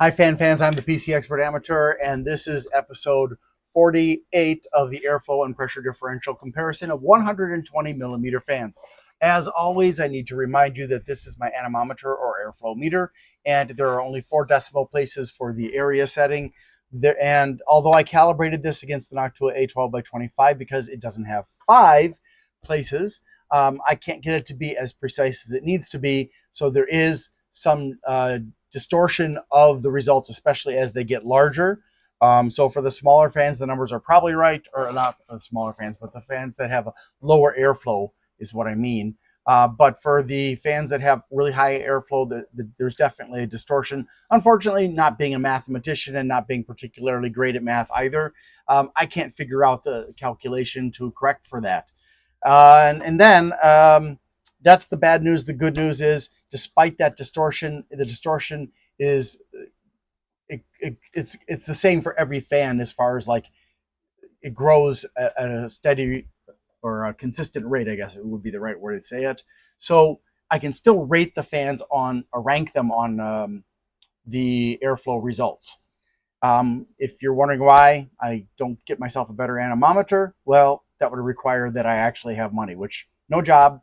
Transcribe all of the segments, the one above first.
Hi, fans. I'm the PC Expert Amateur, and this is episode 48 of the airflow and pressure differential comparison of 120 millimeter fans. As always, I need to remind you that this is my anemometer or airflow meter, and there are only 4 decimal places for the area setting. And although I calibrated this against the Noctua A12 by 25 because it doesn't have 5 places, I can't get it to be as precise as it needs to be. So there is some distortion of the results, especially as they get larger. So for the smaller fans, the numbers are probably right, or not for the smaller fans, but the fans that have a lower airflow is what I mean. But for the fans that have really high airflow, there's definitely a distortion. Unfortunately, not being a mathematician and not being particularly great at math either, I can't figure out the calculation to correct for that. And then that's the bad news. The good news is, despite that distortion, the distortion is it's the same for every fan as far as like it grows at a steady or a consistent rate, I guess it would be the right word to say it. So I can still rate the fans on or rank them on the airflow results. If you're wondering why I don't get myself a better anemometer, well, that would require that I actually have money, which no job.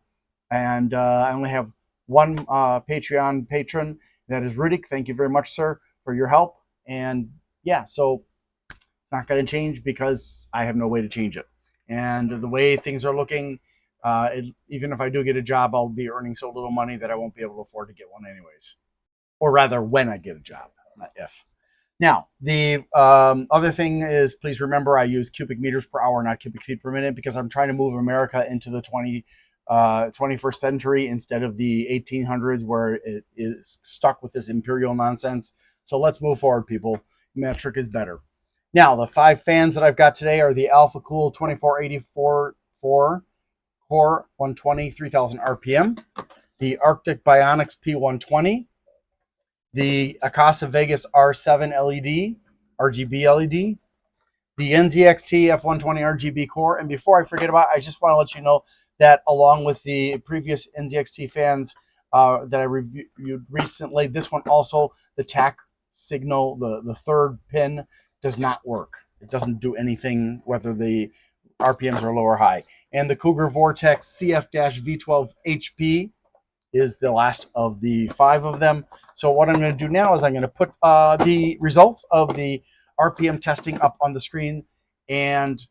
And I only have one Patreon patron. That is Rudik. Thank you very much, sir, for your help. And yeah, so it's not going to change because I have no way to change it. And the way things are looking, even if I do get a job, I'll be earning so little money that I won't be able to afford to get one anyways. Or rather, when I get a job, not if. Now, the other thing is, please remember I use cubic meters per hour, not cubic feet per minute, because I'm trying to move America into the 21st century instead of the 1800s where it is stuck with this imperial nonsense. So let's move forward, people. Metric is better. Now, the 5 fans that I've got today are the Alphacool 2484 Core 120 3000 RPM, the Arctic BioniX P120, the Akasa Vegas R7 LED, RGB LED, the NZXT F120 RGB core. And before I forget about it, I just want to let you know that along with the previous NZXT fans that I reviewed recently, this one also, the TAC signal, the third pin, does not work. It doesn't do anything whether the RPMs are low or high. And the Cougar Vortex CF-V12 HP is the last of the 5 of them. So what I'm going to do now is I'm going to put the results of the RPM testing up on the screen, and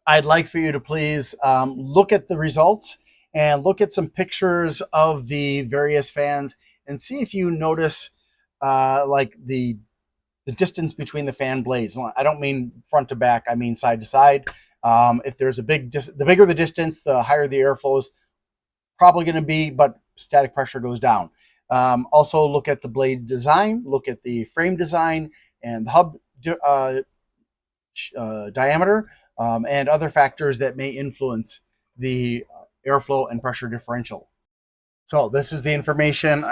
I'd like for you to please look at the results and look at some pictures of the various fans and see if you notice like the distance between the fan blades. I don't mean front to back, I mean side to side. If there's the bigger the distance, the higher the airflow is probably going to be, but static pressure goes down. Also look at the blade design, look at the frame design and the hub diameter, and other factors that may influence the airflow and pressure differential. So this is the information.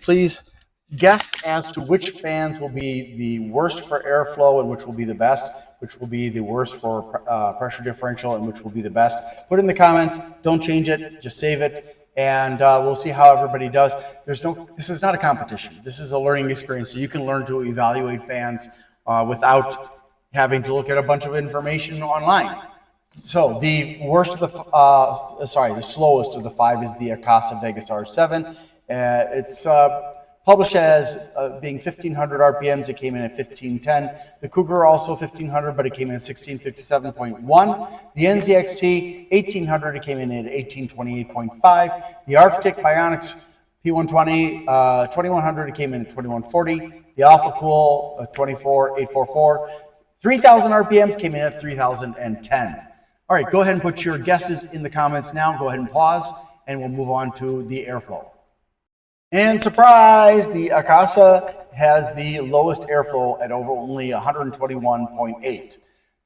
Please guess as to which fans will be the worst for airflow and which will be the best, which will be the worst for pressure differential and which will be the best. Put in the comments. Don't change it. Just save it. And we'll see how everybody does. This is not a competition. This is a learning experience. So you can learn to evaluate fans without having to look at a bunch of information online. So the worst of the slowest of the 5 is the Akasa Vegas R7. It's published as being 1500 RPMs. It came in at 1510. The Cougar also 1500, but it came in at 1657.1. The NZXT 1800, it came in at 1828.5. The Arctic BioniX P120 2100, it came in at 2140. The Alphacool 24844 3000 RPMs came in at 3010. All right, go ahead and put your guesses in the comments now. Go ahead and pause, and we'll move on to the airflow. And surprise, the Akasa has the lowest airflow at over only 121.8.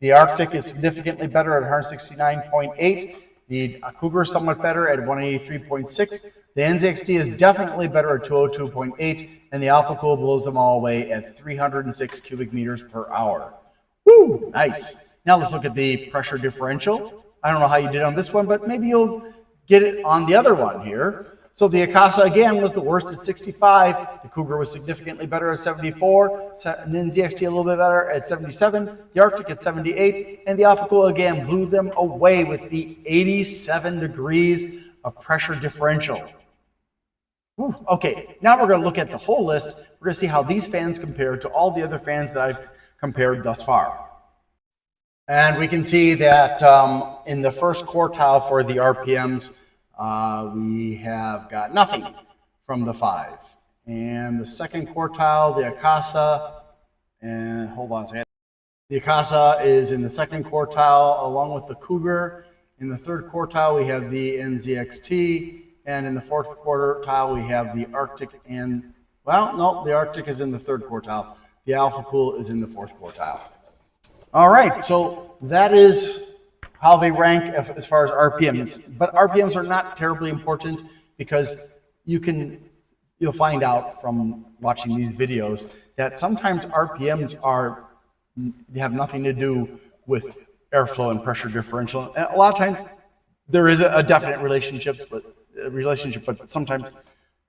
The Arctic is significantly better at 169.8. The Cougar is somewhat better at 183.6. The NZXT is definitely better at 202.8, and the Alphacool blows them all away at 306 cubic meters per hour. Woo, nice. Now let's look at the pressure differential. I don't know how you did on this one, but maybe you'll get it on the other one here. So the Akasa again was the worst at 65. The Cougar was significantly better at 74. NZXT a little bit better at 77. The Arctic at 78. And the Alphacool again blew them away with the 87 degrees of pressure differential. Whew. Okay, now we're going to look at the whole list. We're going to see how these fans compare to all the other fans that I've compared thus far. And we can see that in the first quartile for the RPMs, we have got nothing from the 5. And the second quartile, the Akasa, and hold on a second. The Akasa is in the second quartile along with the Cougar. In the third quartile, we have the NZXT. And in the fourth quartile, we have the Arctic and, well, no, the Arctic is in the third quartile. The Alphacool is in the fourth quartile. All right, so that is how they rank as far as RPMs. But RPMs are not terribly important because you'll find out from watching these videos that sometimes RPMs have nothing to do with airflow and pressure differential. And a lot of times there is a definite relationship, but sometimes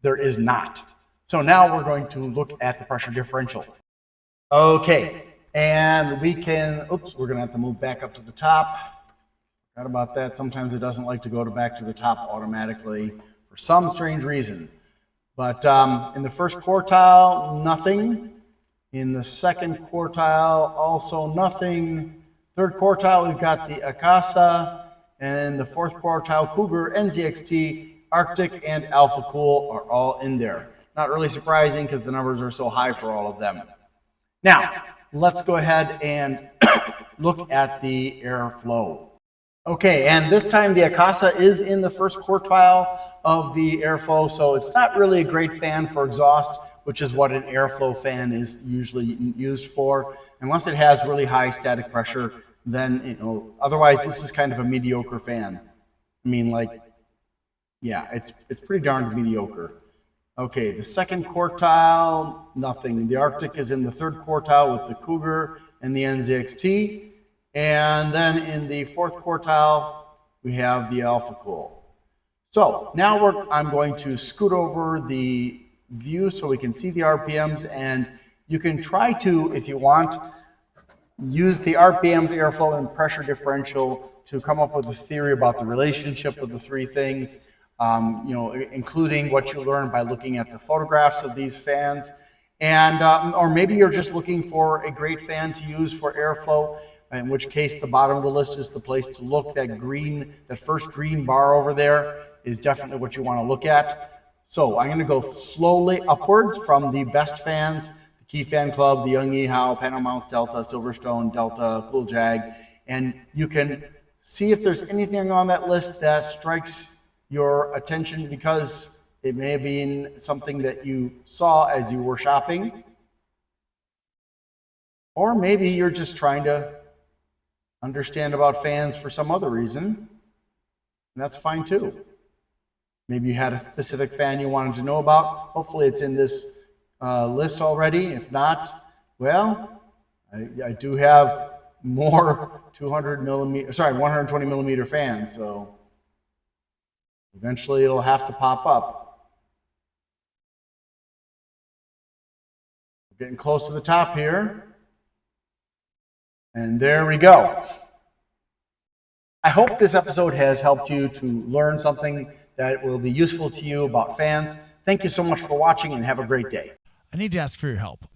there is not. So now we're going to look at the pressure differential. Okay, and we can, oops, we're going to have to move back up to the top. Forgot about that. Sometimes it doesn't like to go back to the top automatically for some strange reason. But in the first quartile, nothing. In the second quartile, also nothing. Third quartile, we've got the Akasa. And the fourth quartile, Cougar, NZXT, Arctic, and Alphacool are all in there. Not really surprising because the numbers are so high for all of them. Now, let's go ahead and look at the airflow. Okay, and this time the Akasa is in the first quartile of the airflow, so it's not really a great fan for exhaust, which is what an airflow fan is usually used for, unless it has really high static pressure. Then, otherwise this is kind of a mediocre fan. I mean, like, yeah, it's pretty darn mediocre. Okay, the second quartile, nothing. The Arctic is in the third quartile with the Cougar and the NZXT. And then in the fourth quartile, we have the Alphacool. So now I'm going to scoot over the view so we can see the RPMs, and you can try to, if you want, use the RPMs, airflow, and pressure differential to come up with a theory about the relationship of the three things, including what you learn by looking at the photographs of these fans. And, or maybe you're just looking for a great fan to use for airflow, in which case the bottom of the list is the place to look. That first green bar over there is definitely what you want to look at. So I'm going to go slowly upwards from the best fans, the Key Fan Club, the Young Yihao, Panel Mounts Delta, Silverstone, Delta, Cool Jag, and you can see if there's anything on that list that strikes your attention because it may have been something that you saw as you were shopping, or maybe you're just trying to understand about fans for some other reason, and that's fine too. Maybe you had a specific fan you wanted to know about. Hopefully it's in this list already. If not, well, I do have more 120 millimeter fans, so eventually it'll have to pop up. We're getting close to the top here. And there we go. I hope this episode has helped you to learn something that will be useful to you about fans. Thank you so much for watching and have a great day. I need to ask for your help.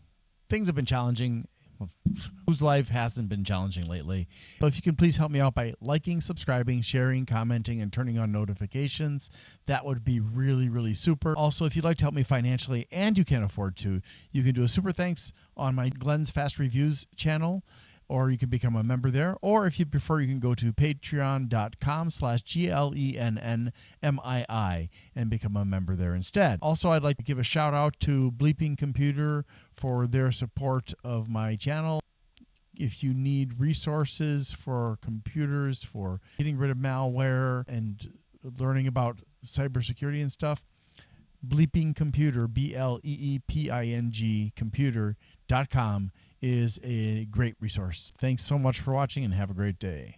Things have been challenging. Whose life hasn't been challenging lately? So if you can please help me out by liking, subscribing, sharing, commenting, and turning on notifications, that would be really, really super. Also, if you'd like to help me financially and you can't afford to, you can do a super thanks on my Glenn's Fast Reviews channel, or you can become a member there. Or if you prefer, you can go to patreon.com/GLENNMII and become a member there instead. Also, I'd like to give a shout out to Bleeping Computer for their support of my channel. If you need resources for computers, for getting rid of malware and learning about cybersecurity and stuff, Bleeping Computer, BLEEPING computer.com is a great resource. Thanks so much for watching and have a great day.